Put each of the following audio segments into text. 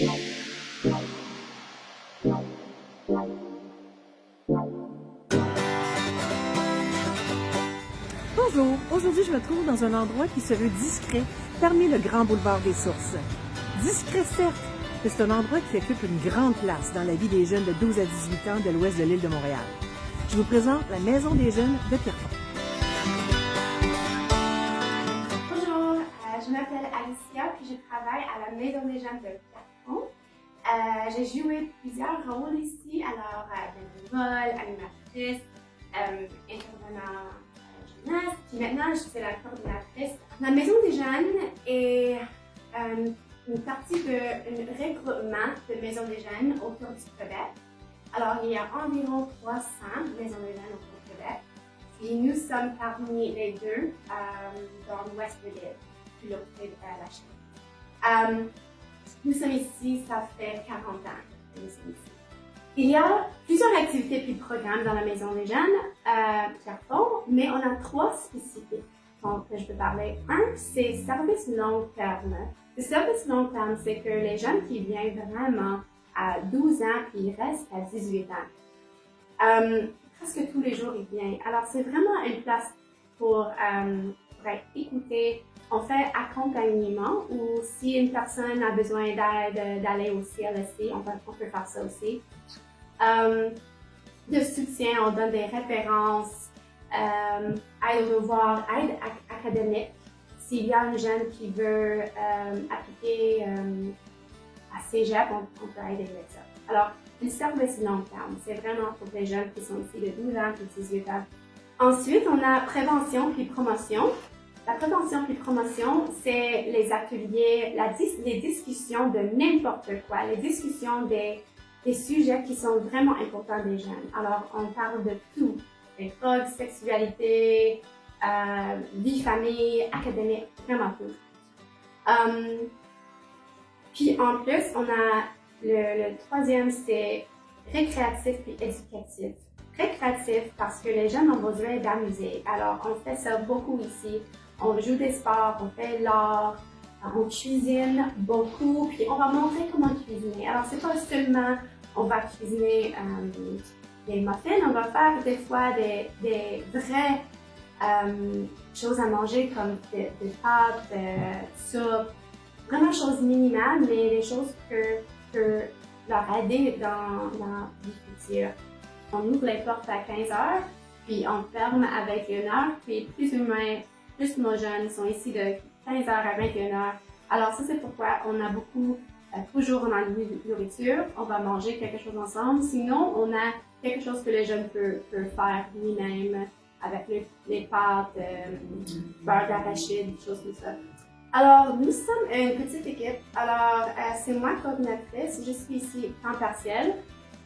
Bonjour, aujourd'hui je me trouve dans un endroit qui se veut discret parmi le grand boulevard des Sources. Discret certes, mais c'est un endroit qui occupe une grande place dans la vie des jeunes de 12 à 18 ans de l'ouest de l'île de Montréal. Je vous présente la Maison des jeunes de Pierrefonds. Bonjour, je m'appelle Alicia puis je travaille à la Maison des jeunes de Pierrefonds. J'ai joué plusieurs rôles ici, alors bénévole, animatrice, intervenant jeunesse, puis maintenant je suis la coordinatrice. La Maison des jeunes est une partie d'un regroupement de maisons des jeunes autour du Québec. Alors il y a environ 300 maisons des jeunes autour du Québec. Et nous sommes parmi les deux dans l'ouest de l'île, puis l'autre c'est la Chine. Nous sommes ici, ça fait 40 ans que nous sommes ici. Il y a plusieurs activités et programmes dans la Maison des jeunes Pierrefonds, mais on a 3 spécifiques dont je peux parler. Un, c'est service long terme. Le service long terme, c'est que les jeunes qui viennent vraiment à 12 ans puis ils restent à 18 ans. Presque tous les jours, ils viennent. Alors, c'est vraiment une place pour être écouté. On fait accompagnement ou si une personne a besoin d'aide, d'aller au CLSC, on peut faire ça aussi. De soutien, on donne des références, aide au devoir, aide académique. S'il y a un jeune qui veut appliquer à Cégep, on peut aider avec ça. Alors, le service long terme, c'est vraiment pour les jeunes qui sont ici de 12 ans et 18 ans. Ensuite, on a prévention puis promotion. La prévention puis promotion, c'est les ateliers, les discussions de n'importe quoi, les discussions des sujets qui sont vraiment importants des jeunes. Alors, on parle de tout, les drogues, sexualité, vie, famille, académique, vraiment tout. Puis en plus, on a le troisième, c'est récréatif puis éducatif. Récréatif parce que les jeunes ont besoin d'amuser. Alors, on fait ça beaucoup ici. On joue des sports, on fait l'art, on cuisine beaucoup, puis on va montrer comment cuisiner. Alors, c'est pas seulement on va cuisiner des muffins, on va faire des fois des vraies choses à manger comme des pâtes, soupe, vraiment choses minimales, mais des choses que leur aider dans la vie future. On ouvre les portes à 15 heures, puis on ferme avec 1 heure, puis plus nos jeunes sont ici de 15 heures à 21 heures. Alors ça, c'est pourquoi on a beaucoup, toujours on a une nourriture, on va manger quelque chose ensemble. Sinon, on a quelque chose que les jeunes peuvent faire lui-même avec les pâtes, beurre d'arachide, des choses comme ça. Alors, nous sommes une petite équipe. Alors, c'est moi coordinatrice, je suis ici temps partiel.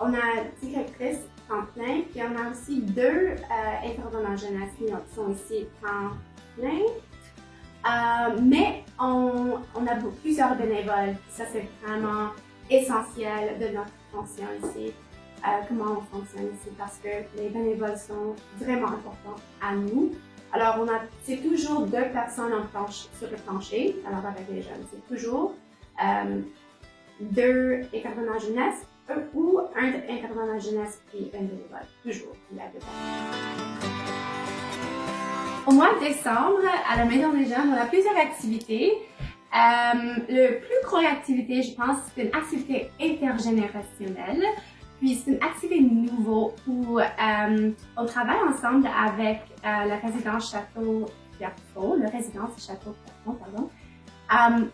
On a directrice temps plein, puis on a aussi 2 intervenants jeunesse qui sont ici temps plein. Mais on a plusieurs bénévoles. Ça, c'est vraiment essentiel de notre fonction ici. Comment on fonctionne ici, parce que les bénévoles sont vraiment importants à nous. Alors, c'est toujours 2 personnes sur le plancher, alors avec les jeunes. C'est toujours 2 intervenants jeunesse ou un intervenant jeunesse et un bénévole. Toujours, il y a 2 personnes. Au mois de décembre, à la Maison des jeunes, on a plusieurs activités. Le plus grosse activité, je pense, c'est une activité intergénérationnelle. Puis c'est une activité nouveau où on travaille ensemble avec la résidence Château Pierrefonds, le résidence Château Pierrefonds, pardon,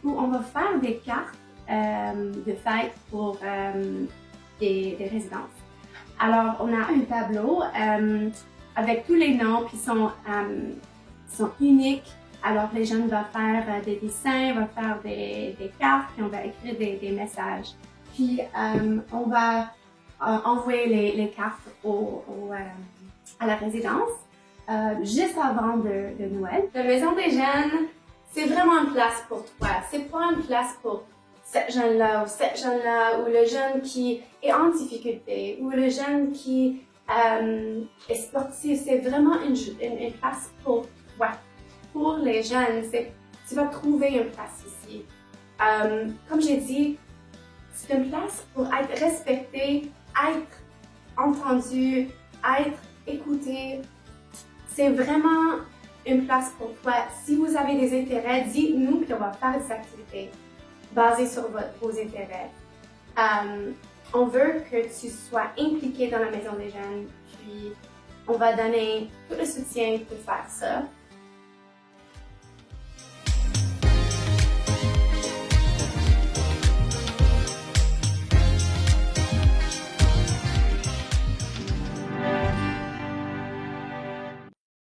où on va faire des cartes de fête pour des résidences. Alors, on a un tableau avec tous les noms, puis sont uniques. Alors, les jeunes vont faire des dessins, vont faire des cartes, puis on va écrire des messages. Puis, on va envoyer les cartes à la résidence juste avant de Noël. La Maison des jeunes, c'est vraiment une place pour toi. C'est pas une place pour cette jeune-là ou cette jeune-là, ou le jeune qui est en difficulté, ou le jeune qui est sportif. C'est vraiment une place pour toi, pour les jeunes. Tu vas trouver une place ici. Comme j'ai dit, C'est une place pour être respecté, être entendu, être écouté. C'est vraiment une place pour toi. Si vous avez des intérêts, dites-nous puis on va faire des activités basées sur vos intérêts. On veut que tu sois impliqué dans la Maison des Jeunes, puis on va donner tout le soutien pour faire ça.